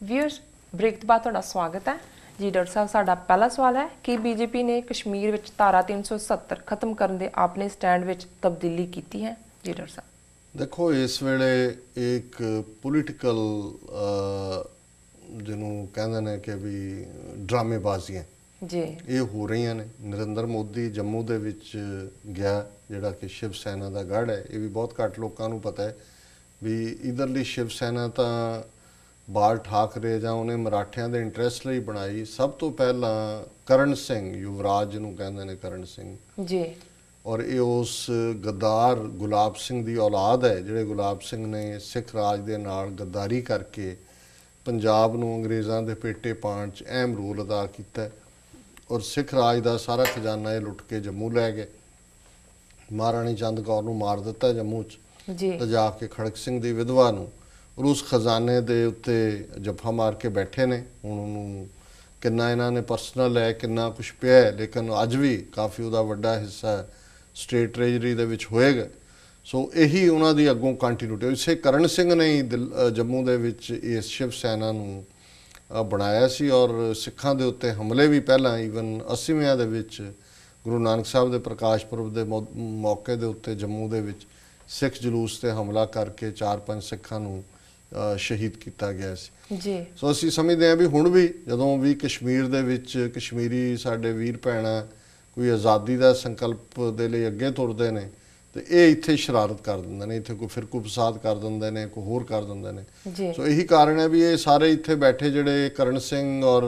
Viewers break तो बाद तुहाडा स्वागत है जी। डॉक्टर साहब साडा पहला सवाल है कि बीजेपी ने कश्मीर विच धारा 370 खत्म करने दे अपने स्टैंड विच तब्दीली की है जी। डॉक्टर साहब देखो इस वेले एक पोलिटिकल जिन्हों कहते हैं कि भी ड्रामेबाजियां जी ये हो रही ने। नरेंद्र मोदी जम्मू दे विच गया जिहड़ा कि शिव सेना का गढ़ है, ये भी बहुत घट लोगों को पता है भी इधरली शिव सेना तो बाल ठाकरे जां उन्हें मराठियां दे इंटरस्ट लई बनाई। सब तो पहला करण सिंह युवराज जिन्हों कहते हैं करण सिंह जी, और ये उस गद्दार गुलाब सिंह की औलाद है जिहड़े गुलाब सिंह ने सिख राज दे नाल गद्दारी करके पंजाब नूं अंग्रेज़ां दे पेटे पाण च अहम रोल अदा किया और सिख राज का सारा खजाना ये लुट के जम्मू लै गए। महाराणी चंद कौर नूं मार दिता जम्मू च जी तो जाके खड़क सिंह की विधवा नूं और उस खजाने दे उत्ते जफा मार के बैठे ने। हुण उहनूं किन्ना इन्हां ने परसनल है किन्ना कुछ पिया है, लेकिन अज भी काफ़ी उहदा वड्डा हिस्सा स्टेट ट्रेजरी दे विच होएगा। सो यही उन्हां दी अगों कंटिन्यूटी। इसे करण सिंह ने ही जम्मू दे विच इस शिव सेना नूं बनाया सी और सिखां दे उत्ते हमले भी पहलां ईवन 80विਆਂ दे विच गुरु नानक साहब दे प्रकाश पुरब दे मौके दे उत्ते जम्मू दे विच सिख जलूस ते हमला करके 4-5 सिखां नूं शहीद किया गया सी। जी सो असीं समझदे हां भी हुण भी जदों भी कश्मीर दे विच कश्मीरी साडे वीर भैणां कोई आज़ादी का संकल्प दे लई अगे तुरदे ने तो ये इत्थे शरारत कर दिंदे ने, इत्थे कोई फिरकू फसाद कर दिंदे ने, कोई होर कर दिंदे ने। जी सो यही कारण है भी ये सारे इत्थे बैठे जिहड़े करण सिंह और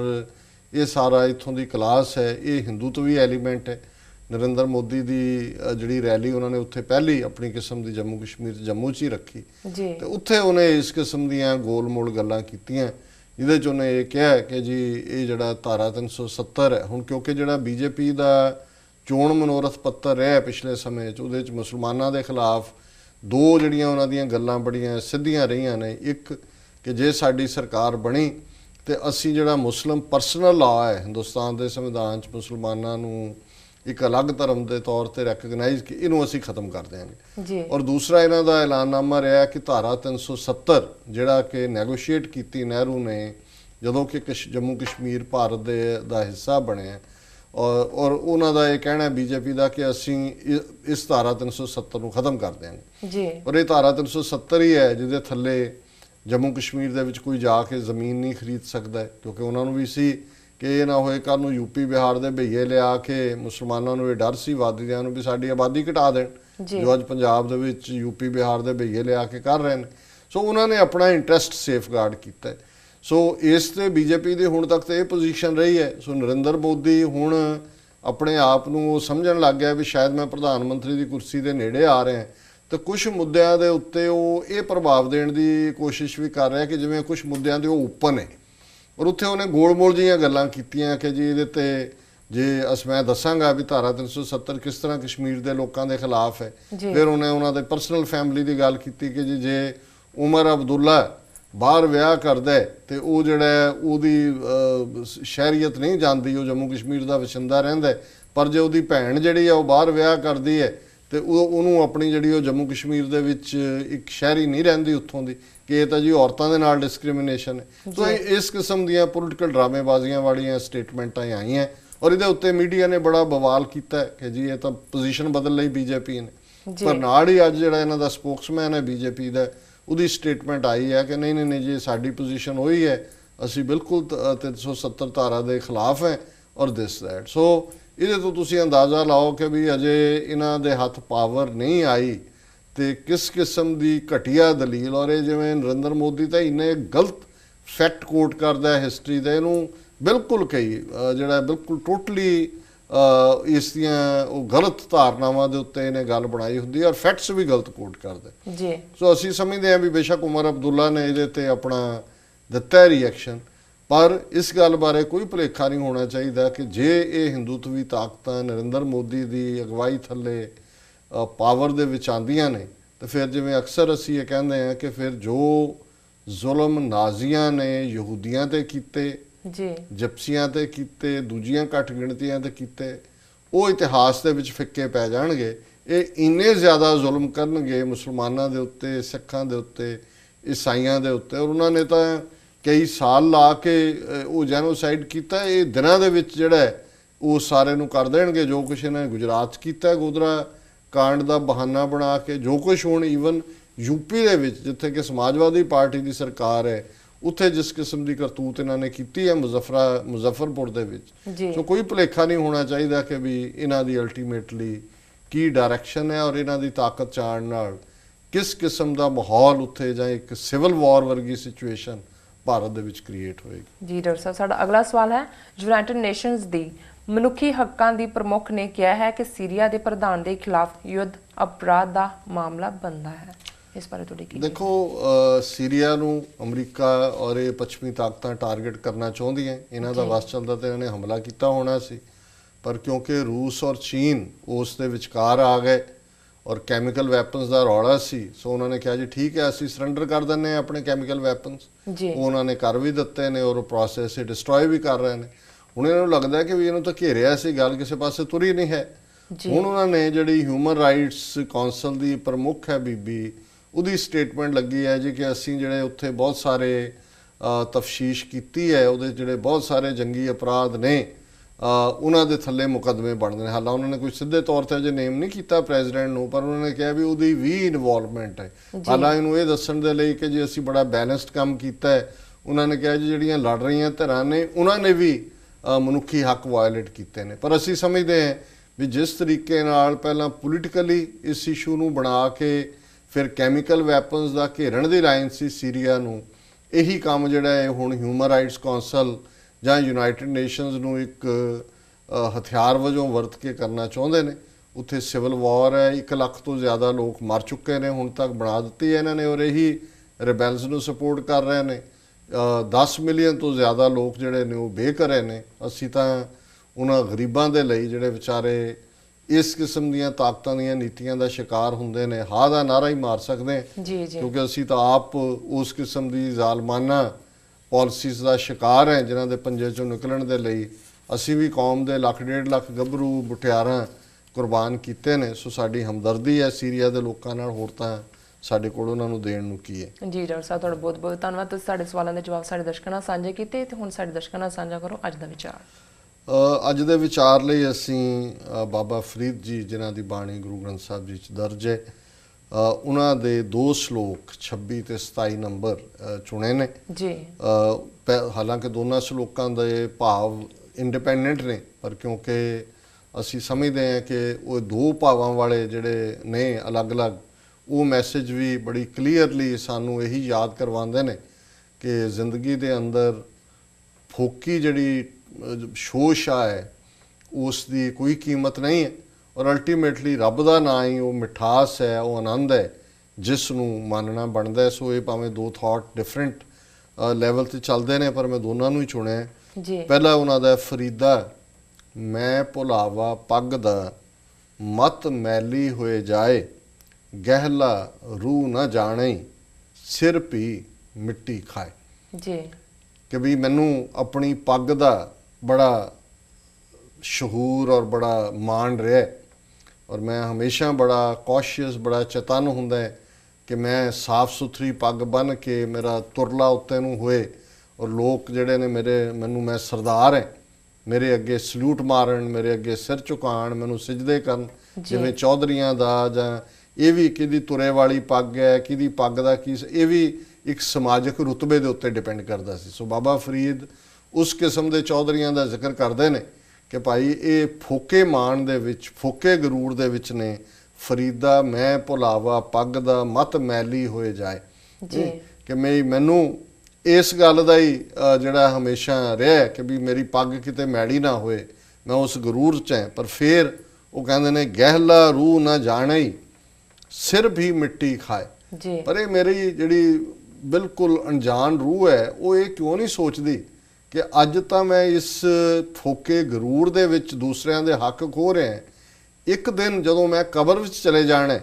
ये सारा इत्थों दी क्लास है ये हिंदूत्वी एलीमेंट है। नरेंद्र मोदी की जिहड़ी रैली उन्होंने उत्थे पहली अपनी किस्म की जम्मू कश्मीर जम्मू च ही रखी जी तो उत्थे उन्हें इस किस्म दीयां गोल मोल गल्लां कीतियां जिहदे च उन्हें ये कहा कि जी ये जिहड़ा धारा 370 है हुण क्योंकि जिहड़ा बीजेपी का चोण मनोरथ पत्तर है पिछले समय उहदे च मुसलमानां दे खिलाफ दो जिहड़ियां उन्हां दीयां गल्लां बड़ियां सिद्धियां रहीआं ने। एक कि जे साडी सरकार बनी तो असीं जिहड़ा मुस्लिम परसनल लॉ है हिंदुस्तान के संविधान च मुसलमानां नूं एक अलग धर्म के तौर पर रैकगनाइज कि इनू असी खत्म कर देंगे। जी और दूसरा इन्हों का ऐलाननामा रहा कि धारा 370 जिहड़ा कि नैगोशिएट की नेहरू ने जदों कि जम्मू कश्मीर भारत का हिस्सा बने और उन्हों का यह कहना है बीजेपी का कि असी इस धारा 370 नूं खत्म कर देंगे। जी और ये धारा 370 ही है जिहदे थल्ले जम्मू कश्मीर दे विच कोई जाके ज़मीन नहीं खरीद सकता है क्योंकि उन्होंने भी सी कि ये ना होए कल नूं यूपी बिहार के भईए लिया के मुसलमानों नूं ये डर सी वादियां नूं भी साडी आबादी घटा देण जो अज पंजाब दे विच यूपी बिहार के भईए लिया के कर रहे हैं। सो उन्होंने अपना इंटरस्ट सेफगार्ड किया है। सो इस ते बीजेपी की हुण तक तो ये पोजीशन रही है। सो नरेंद्र मोदी हुण अपने आप नूं समझण लग गया भी शायद मैं प्रधानमंत्री की कुर्सी के नेड़े आ रहे हैं तो कुछ मुद्दों के उत्ते वो ये प्रभाव देने की कोशिश भी कर रहा है कि जिवें कुछ मुद्दों के ओपन है और उत्थे उन्हें गोल मोल जिहियां गल्लां कीतियां कि जी इहदे ते जे मैं दसांगा भी धारा 370 किस तरह कश्मीर के लोगों के खिलाफ है। फिर उन्हें उन्होंने परसनल फैमिली की गल की कि जी जे उमर अब्दुल्ला बाहर विआह करदा है तो वो जिहड़ा उहदी शहरीयत नहीं जाती, वो जम्मू कश्मीर का वसिंदा रहिंदा है, पर जे उहदी भैण जिहड़ी है वो बाहर विआह करदी है तो उन्होंने अपनी जी जम्मू कश्मीर के एक शहरी नहीं रहिंदी उत्थों की कि ये तो जी औरतों के नाल डिस्क्रिमिनेशन है। तो इस किस्म दी पोलिटिकल ड्रामेबाजियां वाली स्टेटमेंटां आई हैं और इहदे उत्ते मीडिया ने बड़ा बवाल किया है कि जी ये तो पोजीशन बदल लई बीजेपी ने। पर नाल ही अज जिहड़ा इन्हां दा स्पोक्समैन है बीजेपी का उहदी स्टेटमेंट आई है कि नहीं नहीं नहीं जी साडी पोजीशन वही है, असी बिल्कुल 370 धारा के खिलाफ हैं और दिस दैट। सो ये तो तुसीं अंदाज़ा लाओ कि भी अजे इन्हां दे हथ पावर नहीं आई तो किस किस्म की घटिया दलील। और ये जिवें नरेंद्र मोदी तो इन्ने गलत फैक्ट कोट करता है हिस्टरी का, इनू बिल्कुल कई जिहड़ा बिल्कुल टोटली इस दियां गलत धारनावां दे उत्ते इन्हें गल बनाई हुंदी और फैक्ट्स भी गलत कोट करदा जी। सो असीं समझदे हां भी बेशक उमर अब्दुल्ला ने इहदे ते अपना दिता है रिएक्शन, पर इस गल बारे कोई भुलेखा नहीं होना चाहिए कि जे ये हिंदुत्वी ताकतां नरेंद्र मोदी की अगवाई थल्ले पावर दे विच आंदियां ने तो फिर जिवें अक्सर असीं ये कहंदे हैं कि फिर जो जुल्म नाजियां ने यहूदियां ते कीते जी जिप्सियां ते कीते दूजियां घट गिणतियां ते कीते वो इतिहास दे विच फिक्के पै जाणगे। ये इन्ने ज़्यादा जुल्म करनगे मुसलमानां दे उत्ते सिखां दे उत्ते ईसाइयां दे उत्ते और उन्होंने तो ਕਈ ਸਾਲ ਲਾ ਕੇ ਉਹ ਜੈਨੋਸਾਈਡ ਕੀਤਾ, ਇਹ ਦਿਨਾਂ ਦੇ ਵਿੱਚ ਜਿਹੜਾ ਹੈ ਉਹ ਸਾਰੇ ਨੂੰ ਕਰ ਦੇਣਗੇ। ਜੋ ਕੁਛ ਇਹਨਾਂ ਨੇ ਗੁਜਰਾਤ 'ਚ ਕੀਤਾ ਗੋਧਰਾ ਕਾਂਡ ਦਾ ਬਹਾਨਾ ਬਣਾ ਕੇ, ਜੋ ਕੁਛ ਹੁਣ ਈਵਨ ਯੂਪੀ ਦੇ ਵਿੱਚ ਜਿੱਥੇ ਕਿ ਸਮਾਜਵਾਦੀ ਪਾਰਟੀ ਦੀ ਸਰਕਾਰ ਹੈ ਉੱਥੇ ਜਿਸ ਕਿਸਮ ਦੀ ਕਰਤੂਤ ਇਹਨਾਂ ਨੇ ਕੀਤੀ ਹੈ ਮੁਜ਼ੱਫਰਪੁਰ ਦੇ ਵਿੱਚ, ਸੋ ਕੋਈ ਭੁਲੇਖਾ ਨਹੀਂ ਹੋਣਾ ਚਾਹੀਦਾ ਕਿ ਵੀ ਇਹਨਾਂ ਦੀ ਅਲਟੀਮੇਟਲੀ ਕੀ ਡਾਇਰੈਕਸ਼ਨ ਹੈ ਔਰ ਇਹਨਾਂ ਦੀ ਤਾਕਤ ਚਾਣ ਨਾਲ ਕਿਸ ਕਿਸਮ ਦਾ ਮਾਹੌਲ ਉੱਥੇ ਜਾਂ ਇੱਕ ਸਿਵਲ ਵਾਰ ਵਰਗੀ ਸਿਚੁਏਸ਼ਨ ਭਾਰਤ ਦੇ ਵਿੱਚ ਕ੍ਰੀਏਟ ਹੋਏਗੀ। ਜੀ ਡਾਕਟਰ ਸਾਹਿਬ, ਸਾਡਾ ਅਗਲਾ ਸਵਾਲ ਹੈ, ਯੂਨਾਈਟਿਡ ਨੇਸ਼ਨਸ ਦੀ ਮਨੁੱਖੀ ਹੱਕਾਂ ਦੀ ਪ੍ਰਮੁੱਖ ਨੇ ਕਿਹਾ ਹੈ ਕਿ ਸੀਰੀਆ ਦੇ ਪ੍ਰਧਾਨ ਦੇ ਖਿਲਾਫ ਯੁੱਧ ਅਪਰਾਧ ਦਾ ਮਾਮਲਾ ਬਣਦਾ ਹੈ, ਇਸ ਬਾਰੇ ਤੁਹਾਡੀ ਕੀ? ਦੇਖੋ, ਸੀਰੀਆ ਨੂੰ ਅਮਰੀਕਾ ਔਰ ਇਹ ਪੱਛਮੀ ਤਾਕਤਾਂ ਟਾਰਗੇਟ ਕਰਨਾ ਚਾਹੁੰਦੀਆਂ, ਇਹਨਾਂ ਦਾ ਵਸ ਚੱਲਦਾ ਤੇ ਇਹਨਾਂ ਨੇ ਹਮਲਾ ਕੀਤਾ ਹੋਣਾ ਸੀ, ਪਰ ਕਿਉਂਕਿ ਰੂਸ ਔਰ ਚੀਨ ਉਸ ਦੇ ਵਿਚਕਾਰ ਆ ਗਏ ਔਰ ਕੈਮੀਕਲ ਵੈਪਨਸ ਦਾ ਰੌਲਾ ਸੀ, ਸੋ ਉਹਨਾਂ ਨੇ ਕਿਹਾ ਜੀ ਠੀਕ ਹੈ ਅਸੀਂ ਸਰੈਂਡਰ ਕਰ ਦਿੰਦੇ ਹਾਂ ਆਪਣੇ ਕੈਮੀਕਲ ਵੈਪਨਸ। ਉਹ ਉਹਨਾਂ ਨੇ ਕਰ ਵੀ ਦਿੱਤੇ ਨੇ ਔਰ ਪ੍ਰੋਸੈਸ ਹੀ ਡਿਸਟਰੋਏ ਵੀ ਕਰ ਰਹੇ ਨੇ। ਹੁਣ ਇਹਨਾਂ ਨੂੰ ਲੱਗਦਾ ਕਿ ਵੀ ਇਹਨੂੰ ਤਾਂ ਘੇਰਿਆ ਸੀ, ਗੱਲ ਕਿਸੇ ਪਾਸੇ ਤੁਰੀ ਨਹੀਂ ਹੈ। ਹੁਣ ਉਹਨਾਂ ਨੇ ਜਿਹੜੀ ਹਿਊਮਨ ਰਾਈਟਸ ਕੌਂਸਲ ਦੀ ਪ੍ਰਮੁੱਖ ਹੈ ਬੀਬੀ, ਉਹਦੀ ਸਟੇਟਮੈਂਟ ਲੱਗੀ ਹੈ ਜੀ ਕਿ ਅਸੀਂ ਜਿਹੜੇ ਉੱਥੇ ਬਹੁਤ ਸਾਰੇ ਤਫਸ਼ੀਸ਼ ਕੀਤੀ ਹੈ, ਉਹਦੇ ਜਿਹੜੇ ਬਹੁਤ ਸਾਰੇ ਜੰਗੀ ਅਪਰਾਧ ਨੇ ਉਹਨਾਂ ਦੇ ਥੱਲੇ ਮੁਕੱਦਮੇ ਬਣਦੇ ਨੇ। ਹਾਲਾਂ ਉਹਨਾਂ ਨੇ ਕੋਈ ਸਿੱਧੇ ਤੌਰ ਤੇ ਅਜੇ ਨੇਮ ਨਹੀਂ ਕੀਤਾ ਪ੍ਰੈਜ਼ੀਡੈਂਟ ਨੂੰ, ਪਰ ਉਹਨਾਂ ਨੇ ਕਿਹਾ ਵੀ ਉਹਦੀ ਵੀ ਇਨਵੋਲਵਮੈਂਟ ਹੈ। ਹਾਲਾਂ ਇਹਨੂੰ ਇਹ ਦੱਸਣ ਦੇ ਲਈ ਕਿ ਜੀ ਅਸੀਂ ਬੜਾ ਬੈਲੈਂਸਡ ਕੰਮ ਕੀਤਾ ਹੈ, ਉਹਨਾਂ ਨੇ ਕਿਹਾ ਜੀ ਜਿਹੜੀਆਂ ਲੜ ਰਹੀਆਂ ਧਿਰਾਂ ਨੇ ਉਹਨਾਂ ਨੇ ਵੀ ਮਨੁੱਖੀ ਹੱਕ ਵਾਇਲੇਟ ਕੀਤੇ ਨੇ। ਪਰ ਅਸੀਂ ਸਮਝਦੇ ਹਾਂ ਵੀ ਜਿਸ ਤਰੀਕੇ ਨਾਲ ਪਹਿਲਾਂ ਪੋਲੀਟੀਕਲੀ ਇਸ ਇਸ਼ੂ ਨੂੰ ਬਣਾ ਕੇ ਫਿਰ ਕੈਮੀਕਲ ਵੈਪਨਸ ਦਾ ਘੇਰਨ ਦੀ ਲਾਈਨ ਸੀ ਸੀਰੀਆ ਨੂੰ, ਇਹੀ ਕੰਮ ਜਿਹੜਾ ਹੈ ਹੁਣ ਹਿਊਮਨ ਰਾਈਟਸ ਕੌਂਸਲ ਜਾਂ ਯੂਨਾਈਟਿਡ ਨੇਸ਼ਨਸ ਨੂੰ ਇੱਕ ਹਥਿਆਰ ਵਜੋਂ ਵਰਤ ਕੇ ਕਰਨਾ ਚਾਹੁੰਦੇ ਨੇ। ਉੱਥੇ ਸਿਵਲ ਵਾਰ ਹੈ, 1 ਲੱਖ ਤੋਂ ਜ਼ਿਆਦਾ ਲੋਕ ਮਰ ਚੁੱਕੇ ਨੇ ਹੁਣ ਤੱਕ, ਬਣਾ ਦਿੱਤੀ ਹੈ ਇਹਨਾਂ ਨੇ, ਔਰ ਇਹੀ ਰਿਬੈਲਸ ਨੂੰ ਸਪੋਰਟ ਕਰ ਰਹੇ ਨੇ। 10 ਮਿਲੀਅਨ ਤੋਂ ਜ਼ਿਆਦਾ ਲੋਕ ਜਿਹੜੇ ਨੇ ਉਹ ਬੇਘਰੇ ਨੇ। ਅਸੀਂ ਤਾਂ ਉਹਨਾਂ ਗਰੀਬਾਂ ਦੇ ਲਈ ਜਿਹੜੇ ਵਿਚਾਰੇ ਇਸ ਕਿਸਮ ਦੀਆਂ ਤਾਕਤਾਂ ਦੀਆਂ ਨੀਤੀਆਂ ਦਾ ਸ਼ਿਕਾਰ ਹੁੰਦੇ ਨੇ ਹਾਂ ਦਾ ਨਾਰਾ ਹੀ ਮਾਰ ਸਕਦੇ ਹਾਂ, ਕਿਉਂਕਿ ਅਸੀਂ ਤਾਂ ਆਪ ਉਸ ਕਿਸਮ ਦੀ ਜ਼ਾਲਮਾਨਾ ਪਾਲਿਸੀਜ਼ ਦਾ ਸ਼ਿਕਾਰ ਹੈ ਜਿਨ੍ਹਾਂ ਦੇ ਪੰਜੇ ਚੋਂ ਨਿਕਲਣ ਦੇ ਲਈ ਅਸੀਂ ਵੀ ਕੌਮ ਦੇ 1.5 ਲੱਖ ਗੱਭਰੂ ਮੁਟਿਆਰਾਂ ਕੁਰਬਾਨ ਕੀਤੇ ਨੇ। ਸੋ ਸਾਡੀ ਹਮਦਰਦੀ ਹੈ ਸੀਰੀਆ ਦੇ ਲੋਕਾਂ ਨਾਲ, ਹੋਰ ਤਾਂ ਸਾਡੇ ਕੋਲ ਉਹਨਾਂ ਨੂੰ ਦੇਣ ਨੂੰ ਕੀ ਹੈ। ਜੀ ਡਾਕਟਰ ਸਾਹਿਬ, ਤੁਹਾਡਾ ਬਹੁਤ ਬਹੁਤ ਧੰਨਵਾਦ। ਤੁਸੀਂ ਸਾਡੇ ਸਵਾਲਾਂ ਦੇ ਜਵਾਬ ਸਾਡੇ ਦਰਸ਼ਕਾਂ ਨਾਲ ਸਾਂਝੇ ਕੀਤੇ ਤੇ ਹੁਣ ਸਾਡੇ ਦਰਸ਼ਕਾਂ ਨਾਲ ਸਾਂਝਾ ਕਰੋ ਅੱਜ ਦਾ ਵਿਚਾਰ। ਅੱਜ ਦੇ ਵਿਚਾਰ ਲਈ ਅਸੀਂ ਬਾਬਾ ਫਰੀਦ ਜੀ ਜਿਨ੍ਹਾਂ ਦੀ ਬਾਣੀ ਗੁਰੂ ਗ੍ਰੰਥ ਸਾਹਿਬ ਜੀ 'ਚ ਦਰਜ ਹੈ, ਉਹਨਾਂ ਦੇ 2 ਸ਼ਲੋਕ 26 ਤੇ 27 ਨੰਬਰ ਚੁਣੇ ਨੇ ਜੀ। ਹਾਲਾਂਕਿ ਦੋਨਾਂ ਸ਼ਲੋਕਾਂ ਦੇ ਭਾਵ ਇੰਡੀਪੈਂਡੈਂਟ ਨੇ, ਪਰ ਕਿਉਂਕਿ ਅਸੀਂ ਸਮਝਦੇ ਹਾਂ ਕਿ ਉਹ 2 ਭਾਵਾਂ ਵਾਲੇ ਜਿਹੜੇ ਨੇ ਅਲੱਗ-ਅਲੱਗ, ਉਹ ਮੈਸੇਜ ਵੀ ਬੜੀ ਕਲੀਅਰਲੀ ਸਾਨੂੰ ਇਹੀ ਯਾਦ ਕਰਵਾਉਂਦੇ ਨੇ ਕਿ ਜ਼ਿੰਦਗੀ ਦੇ ਅੰਦਰ ਫੋਕੀ ਜਿਹੜੀ ਸ਼ੋਸ਼ਾ ਹੈ ਉਸ ਦੀ ਕੋਈ ਕੀਮਤ ਨਹੀਂ ਹੈ, ਔਰ ਅਲਟੀਮੇਟਲੀ ਰੱਬ ਦਾ ਨਾਂ ਹੀ ਉਹ ਮਿਠਾਸ ਹੈ, ਉਹ ਆਨੰਦ ਹੈ ਜਿਸ ਨੂੰ ਮੰਨਣਾ ਬਣਦਾ। ਸੋ ਇਹ ਭਾਵੇਂ 2 ਥਾਟ ਡਿਫਰੈਂਟ ਲੈਵਲ ਤੇ ਚੱਲਦੇ ਨੇ, ਪਰ ਮੈਂ ਦੋਨਾਂ ਨੂੰ ਹੀ ਚੁਣਿਆ ਜੀ। ਪਹਿਲਾ ਉਹਨਾਂ ਦਾ ਫਰੀਦਾ, ਮੈਂ ਭੁਲਾਵਾ ਪੱਗ ਦਾ ਮਤ ਮੈਲੀ ਹੋਏ ਜਾਏ, ਗਹਿਲਾ ਰੂਹ ਨਾ ਜਾਣੇ, ਸਿਰ ਪੀ ਮਿੱਟੀ ਖਾਏ ਜੀ। ਕਿ ਵੀ ਮੈਨੂੰ ਆਪਣੀ ਪੱਗ ਦਾ ਬੜਾ ਸ਼ਹੂਰ ਔਰ ਬੜਾ ਮਾਣ ਰਿਹਾ, ਔਰ ਮੈਂ ਹਮੇਸ਼ਾ ਬੜਾ ਕੌਸ਼ੀਅਸ, ਬੜਾ ਚਤਨ ਹੁੰਦਾ ਹੈ ਕਿ ਮੈਂ ਸਾਫ਼ ਸੁਥਰੀ ਪੱਗ ਬੰਨ੍ਹ ਕੇ ਮੇਰਾ ਤੁਰਲਾ ਉੱਤੇ ਨੂੰ ਹੋਏ ਔਰ ਲੋਕ ਜਿਹੜੇ ਨੇ ਮੈਨੂੰ ਮੈਂ ਸਰਦਾਰ ਹੈ, ਮੇਰੇ ਅੱਗੇ ਸਲੂਟ ਮਾਰਨ, ਮੇਰੇ ਅੱਗੇ ਸਿਰ ਝੁਕਾਉਣ, ਮੈਨੂੰ ਸਿਜਦੇ ਕਰਨ, ਜਿਵੇਂ ਚੌਧਰੀਆਂ ਦਾ, ਜਾਂ ਇਹ ਵੀ ਕਿਹਦੀ ਤੁਰੇ ਵਾਲੀ ਪੱਗ ਹੈ, ਕਿਹਦੀ ਪੱਗ ਦਾ ਕੀ, ਇਹ ਵੀ ਇੱਕ ਸਮਾਜਿਕ ਰੁਤਬੇ ਦੇ ਉੱਤੇ ਡਿਪੈਂਡ ਕਰਦਾ ਸੀ। ਸੋ ਬਾਬਾ ਫਰੀਦ ਉਸ ਕਿਸਮ ਦੇ ਚੌਧਰੀਆਂ ਦਾ ਜ਼ਿਕਰ ਕਰਦੇ ਨੇ ਕਿ ਭਾਈ ਇਹ ਫੋਕੇ ਮਾਣ ਦੇ ਵਿੱਚ, ਫੋਕੇ ਗਰੂਰ ਦੇ ਵਿੱਚ ਨੇ, ਫਰੀਦਾ ਮੈਂ ਭੁਲਾਵਾ ਪੱਗ ਦਾ ਮਤ ਮੈਲੀ ਹੋਏ ਜਾਏ ਜੀ। ਕਿ ਮੈਨੂੰ ਇਸ ਗੱਲ ਦਾ ਹੀ ਜਿਹੜਾ ਹਮੇਸ਼ਾ ਰਿਹਾ ਕਿ ਵੀ ਮੇਰੀ ਪੱਗ ਕਿਤੇ ਮੈਲੀ ਨਾ ਹੋਏ, ਮੈਂ ਉਸ ਗਰੂਰ 'ਚ ਹਾਂ। ਪਰ ਫਿਰ ਉਹ ਕਹਿੰਦੇ ਨੇ ਗਹਿਲਾ ਰੂਹ ਨਾ ਜਾਣੇ, ਸਿਰ ਵੀ ਮਿੱਟੀ ਖਾਏ ਜੀ। ਪਰ ਇਹ ਮੇਰੀ ਜਿਹੜੀ ਬਿਲਕੁਲ ਅਣਜਾਣ ਰੂਹ ਹੈ ਉਹ ਇਹ ਕਿਉਂ ਨਹੀਂ ਸੋਚਦੀ ਕਿ ਅੱਜ ਤਾਂ ਮੈਂ ਇਸ ਫੋਕੇ ਗਰੂਰ ਦੇ ਵਿੱਚ ਦੂਸਰਿਆਂ ਦੇ ਹੱਕ ਖੋਹ ਰਿਹਾ, ਇੱਕ ਦਿਨ ਜਦੋਂ ਮੈਂ ਕਬਰ ਵਿੱਚ ਚਲੇ ਜਾਣਾ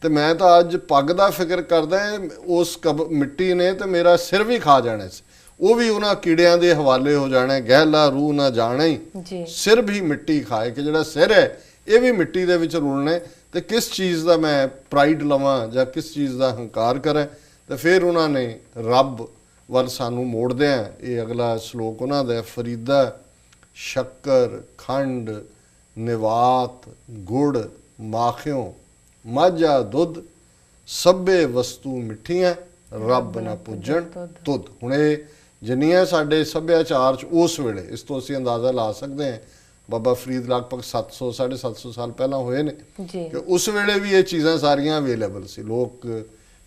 ਤੇ ਮੈਂ ਤਾਂ ਅੱਜ ਪੱਗ ਦਾ ਫਿਕਰ ਕਰਦਾ, ਉਸ ਮਿੱਟੀ ਨੇ ਤੇ ਮੇਰਾ ਸਿਰ ਵੀ ਖਾ ਜਾਣਾ ਸੀ, ਉਹ ਵੀ ਉਹਨਾਂ ਕੀੜਿਆਂ ਦੇ ਹਵਾਲੇ ਹੋ ਜਾਣਾ। ਗਹਿਲਾ ਰੂਹ ਨਾ ਜਾਣੇ, ਸਿਰ ਵੀ ਮਿੱਟੀ ਖਾਏ, ਕਿ ਜਿਹੜਾ ਸਿਰ ਹੈ ਇਹ ਵੀ ਮਿੱਟੀ ਦੇ ਵਿੱਚ ਰੁਲਣਾ। ਤੇ ਕਿਸ ਚੀਜ਼ ਦਾ ਮੈਂ ਪ੍ਰਾਈਡ ਲਵਾਂ ਜਾਂ ਕਿਸ ਚੀਜ਼ ਦਾ ਹੰਕਾਰ ਕਰਾਂ। ਤੇ ਫਿਰ ਉਹਨਾਂ ਨੇ ਰੱਬ ਵੱਲ ਸਾਨੂੰ ਮੋੜਦੇ ਆ। ਇਹ ਅਗਲਾ ਸ਼ਲੋਕ ਉਹਨਾਂ ਦਾ ਹੈ, ਫਰੀਦਾ ਸ਼ੱਕਰ ਖੰਡ ਨਿਵਾਤ ਗੁੜ ਮਾਖਿਓ ਮਾਝਾ ਦੁੱਧ ਸਭੇ ਵਸਤੂ ਮਿੱਠੀਆਂ ਰੱਬ ਨਾ ਪੁੱਜਣ ਤੁਧ। ਹੁਣ ਇਹ ਜਿੰਨੀਆਂ ਸਾਡੇ ਸੱਭਿਆਚਾਰ 'ਚ ਉਸ ਵੇਲੇ, ਇਸ ਤੋਂ ਅਸੀਂ ਅੰਦਾਜ਼ਾ ਲਾ ਸਕਦੇ ਹਾਂ ਬਾਬਾ ਫਰੀਦ ਲਗਭਗ 700 750 ਸਾਲ ਪਹਿਲਾਂ ਹੋਏ ਨੇ ਜੀ ਕਿ ਉਸ ਵੇਲੇ ਵੀ ਇਹ ਚੀਜ਼ਾਂ ਸਾਰੀਆਂ ਅਵੇਲੇਬਲ ਸੀ। ਲੋਕ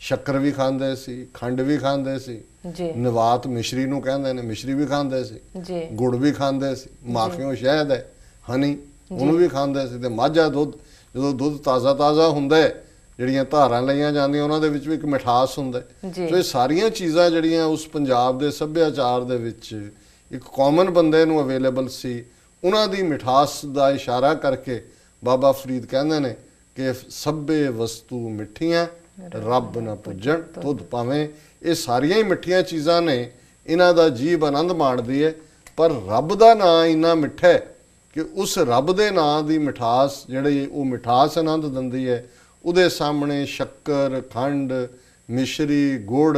ਸ਼ੱਕਰ ਵੀ ਖਾਂਦੇ ਸੀ, ਖੰਡ ਵੀ ਖਾਂਦੇ ਸੀ, ਜੀ ਨਿਵਾਤ ਮਿਸ਼ਰੀ ਨੂੰ ਕਹਿੰਦੇ ਨੇ, ਮਿਸ਼ਰੀ ਵੀ ਖਾਂਦੇ ਸੀ, ਜੀ ਗੁੜ ਵੀ ਖਾਂਦੇ ਸੀ, ਮਾਖਿਓ ਸ਼ਹਿਦ ਹੈ ਹਨੀ ਉਹਨੂੰ ਵੀ ਖਾਂਦੇ ਸੀ, ਤੇ ਮਾਝਾ ਦੁੱਧ, ਜਦੋਂ ਦੁੱਧ ਤਾਜ਼ਾ ਹੁੰਦਾ ਹੈ, ਜਿਹੜੀਆਂ ਧਾਰਾਂ ਲਈਆਂ ਜਾਂਦੀਆਂ ਉਹਨਾਂ ਦੇ ਵਿੱਚ ਵੀ ਇੱਕ ਮਿਠਾਸ ਹੁੰਦਾ ਹੈ। ਜੀ ਸੋ ਇਹ ਸਾਰੀਆਂ ਚੀਜ਼ਾਂ ਜਿਹੜੀਆਂ ਉਸ ਪੰਜਾਬ ਦੇ ਸੱਭਿਆਚਾਰ ਦੇ ਵਿੱਚ ਇੱਕ ਕਾਮਨ ਬੰਦੇ ਨੂੰ ਅਵੇਲੇਬਲ ਸੀ, ਉਹਨਾਂ ਦੀ ਮਿਠਾਸ ਦਾ ਇਸ਼ਾਰਾ ਕਰਕੇ ਬਾਬਾ ਫਰੀਦ ਕਹਿੰਦੇ ਨੇ ਕਿ ਸਭੇ ਵਸਤੂ ਮਿੱਠੀਆਂ ਰੱਬ ਨਾ ਪੁੱਜਣ ਤੁਧ। ਭਾਵੇਂ ਇਹ ਸਾਰੀਆਂ ਹੀ ਮਿੱਠੀਆਂ ਚੀਜ਼ਾਂ ਨੇ, ਇਹਨਾਂ ਦਾ ਜੀਭ ਆਨੰਦ ਮਾਣਦੀ ਹੈ, ਪਰ ਰੱਬ ਦਾ ਨਾਂ ਇੰਨਾ ਮਿੱਠਾ ਹੈ ਕਿ ਉਸ ਰੱਬ ਦੇ ਨਾਂ ਦੀ ਮਿਠਾਸ ਜਿਹੜੀ ਉਹ ਮਿਠਾਸ ਆਨੰਦ ਦਿੰਦੀ ਹੈ, ਉਹਦੇ ਸਾਹਮਣੇ ਸ਼ੱਕਰ ਖੰਡ ਮਿਸ਼ਰੀ ਗੁੜ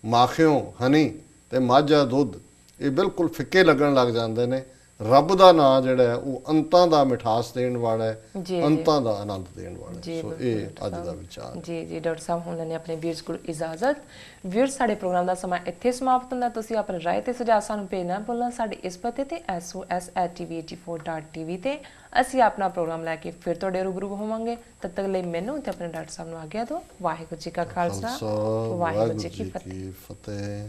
ਮਾਖਿਓ ਹਨੀ ਤੇ ਮਾਝਾ ਦੁੱਧ ਇਹ ਬਿਲਕੁਲ ਫਿੱਕੇ ਲੱਗਣ ਲੱਗ ਜਾਂਦੇ ਨੇ। ਰੱਬ ਦਾ ਨਾਂ ਜਿਹੜਾ ਹੈ ਉਹ ਅੰਤਾਂ ਦਾ ਮਿਠਾਸ ਦੇਣ ਵਾਲਾ ਹੈ, ਜੀ, ਅੰਤਾਂ ਦਾ ਆਨੰਦ ਦੇਣ ਵਾਲਾ ਹੈ। ਜੀ, ਸੋ ਬਿਲਕੁਲ ਇਹ ਡਾਕਟਰ ਅੱਜ ਦਾ ਸਾਹਿਬ। ਵਿਚਾਰ ਹੈ। ਜੀ ਡਾਕਟਰ ਸਾਹਿਬ, ਹੁਣ ਲੈਣੇ ਆਪਣੇ ਵੀਰਸ ਕੋਲ ਇਜਾਜ਼ਤ। ਵੀਰ, ਸਾਡੇ ਪ੍ਰੋਗਰਾਮ ਦਾ ਸਮਾਂ ਇੱਥੇ ਸਮਾਪਤ ਹੁੰਦਾ। ਤੁਸੀਂ ਆਪਣੇ ਰਾਏ ਤੇ ਸੁਝਾਅ ਸਾਨੂੰ ਭੇਜਣਾ ਭੁੱਲਣਾ ਸਾਡੇ ਇਸ ਪਤੇ ਤੇ sos@tv84.tv ਤੇ। ਅਸੀਂ ਆਪਣਾ ਪ੍ਰੋਗਰਾਮ ਲੈ ਕੇ ਫਿਰ ਤੁਹਾਡੇ ਰੂਬਰੂ ਹੋਵਾਂਗੇ। ਤਦ ਤੱਕ ਲਈ ਮੈਨੂੰ ਤੇ ਆਪਣੇ ਡਾਕਟਰ ਸਾਹਿਬ ਨੂੰ ਆਗਿਆ ਦਿਓ। ਵਾਹਿਗੁਰੂ ਜੀ ਕਾ ਖਾਲਸਾ, ਵਾਹਿਗੁਰੂ ਜੀ ਕੀ ਫਤਿਹ।